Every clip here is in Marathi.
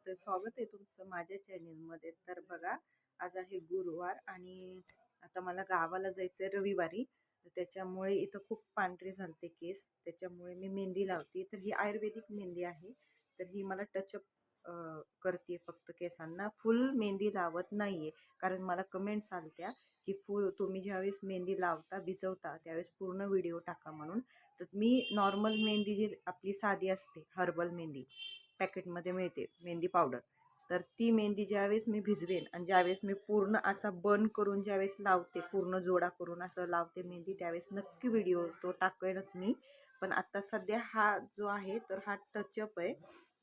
तर स्वागत आहे तुमचं माझ्या चॅनेलमध्ये. तर बघा, आज आहे गुरुवार आणि आता मला गावाला जायचं आहे रविवारी. तर त्याच्यामुळे इथं खूप पांढरे झालते केस, त्याच्यामुळे मी मेहंदी लावते. तर ही आयुर्वेदिक मेहंदी आहे. तर ही मला टचअप करते फक्त केसांना, फुल मेहंदी लावत नाहीये. कारण मला कमेंट्स आलत्या की तुम्ही ज्यावेळेस मेहंदी लावता भिजवता त्यावेळेस पूर्ण व्हिडिओ टाका म्हणून. तर मी नॉर्मल मेहंदी जी आपली साधी असते हर्बल मेहंदी पॅकेटमध्ये मिळते मेहंदी पावडर, तर ती मेहंदी ज्यावेळेस मी भिजवेन आणि ज्यावेळेस मी पूर्ण असा बर्न करून ज्यावेळेस लावते, पूर्ण जोडा करून असं लावते मेहंदी, त्यावेळेस नक्की व्हिडिओ तो टाकेनच मी. पण आता सध्या हा जो आहे तर हा टचअप आहे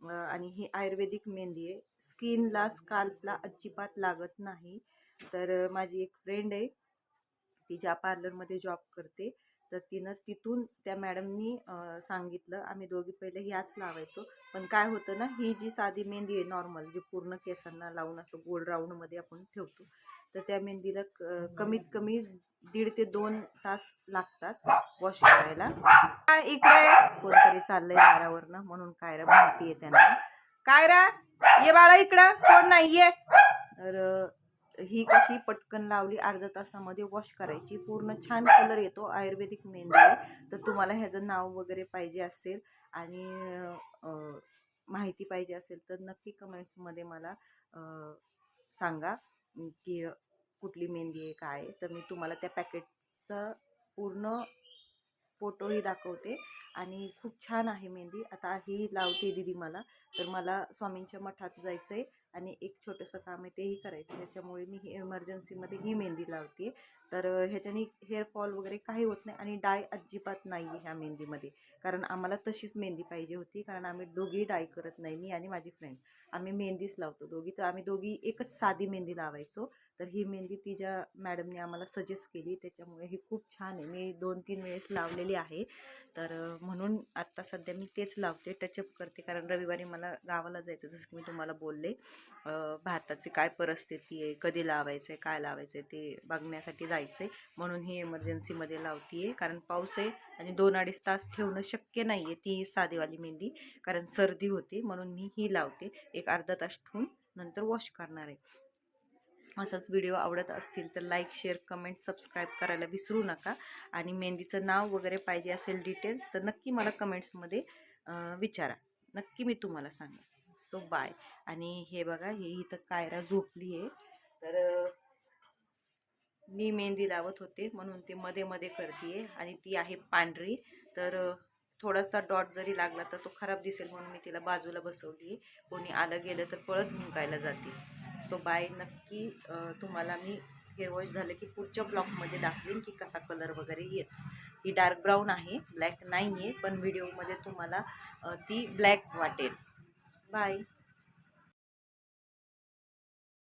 आणि ही आयुर्वेदिक मेहंदी आहे. स्किनला स्काल्पला अजिबात लागत नाही. तर माझी एक फ्रेंड आहे, ती ज्या पार्लरमध्ये जॉब करते, तर तिनं तिथून त्या मॅडमनी सांगितलं. आम्ही दोघी पहिले ह्याच लावायचो. पण काय होतं ना, ही जी साधी मेहंदी आहे नॉर्मल, जी पूर्ण केसांना लावून असं गोल राऊंडमध्ये आपण ठेवतो, तर त्या मेहंदीला कमीत कमी 1.5 ते 2 तास लागतात वॉश करायला. काय इकडे कोणतरी चाललंय दारावरनं, म्हणून काय रा माहिती आहे त्यांना. काय रा ये बाळा इकडं, कोण नाहीये. तर ही कशी पटकन लावली, अर्ध्या तासामध्ये वॉश करायची, पूर्ण छान कलर येतो. आयुर्वेदिक मेहंदी आहे. तर तुम्हाला ह्याचं नाव वगैरे पाहिजे असेल आणि माहिती पाहिजे असेल तर नक्की कमेंट्समध्ये मला सांगा की कुठली मेहंदी आहे काय आहे. तर मी तुम्हाला त्या पॅकेटचा पूर्ण फोटोही दाखवते आणि खूप छान आहे मेहंदी. आता ही लावते दीदी मला. तर मला स्वामींच्या मठात जायचं आहे आणि एक छोटंसं काम आहे तेही करायचं, त्याच्यामुळे मी इमर्जन्सीमध्ये ही मेहंदी लावते. तर ह्याच्याने हेअरफॉल वगैरे काही होत नाही आणि डाय अजिबात नाही आहे ह्या मेहंदीमध्ये. कारण आम्हाला तशीच मेहंदी पाहिजे होती, कारण आम्ही दोघी डाय करत नाही, मी आणि माझी फ्रेंड आम्ही मेहंदीच लावतो दोघी. तर आम्ही दोघी एकच साधी मेहंदी लावायचो. तर ही मेहंदी तिच्या मॅडमने आम्हाला सजेस्ट केली, त्याच्यामुळे ही खूप छान आहे. मी 2-3 वेळेस लावलेली आहे. तर म्हणून आत्ता सध्या मी तेच लावते, टचअप करते. कारण रविवारी मला गावाला जायचं, जसं की मी तुम्हाला बोलले. भाताची काय परिस्थिती आहे, कधी लावायचं आहे, काय लावायचं आहे ते बघण्यासाठी जायचं आहे, म्हणून ही इमर्जन्सीमध्ये लावते आहे. कारण पाऊस आहे आणि 2-2.5 तास ठेवणं शक्य नाही आहे ती साधीवाली मेहंदी, कारण सर्दी होते. म्हणून मी ही लावते, एक अर्धा तास ठेवून नंतर वॉश करणार आहे. असाच व्हिडिओ आवडत असतील तर लाईक, शेअर, कमेंट, सबस्क्राईब करायला विसरू नका. आणि मेहंदीचं नाव वगैरे पाहिजे असेल डिटेल्स तर नक्की मला कमेंट्समध्ये विचारा, नक्की मी तुम्हाला सांगेन. So bye. आणि हे बघा, हे इथं कायरा झोपली आहे. तर मी मेहंदी लावत होते म्हणून ते मध्ये मध्ये करते आहे आणि ती आहे पांढरी. तर थोडासा डॉट जरी लागला तर तो खराब दिसेल म्हणून मी तिला बाजूला बसवली आहे. कोणी आलं गेलं तर पळत मुंकायला जाते. So bye. नक्की तुम्हाला मी हेअर वॉश झालं की पुढच्या ब्लॉगमध्ये दाखवेन की कसा कलर वगैरे येत. ही डार्क ब्राऊन आहे, ब्लॅक नाही आहे, पण व्हिडिओमध्ये तुम्हाला ती ब्लॅक वाटेल. बाय.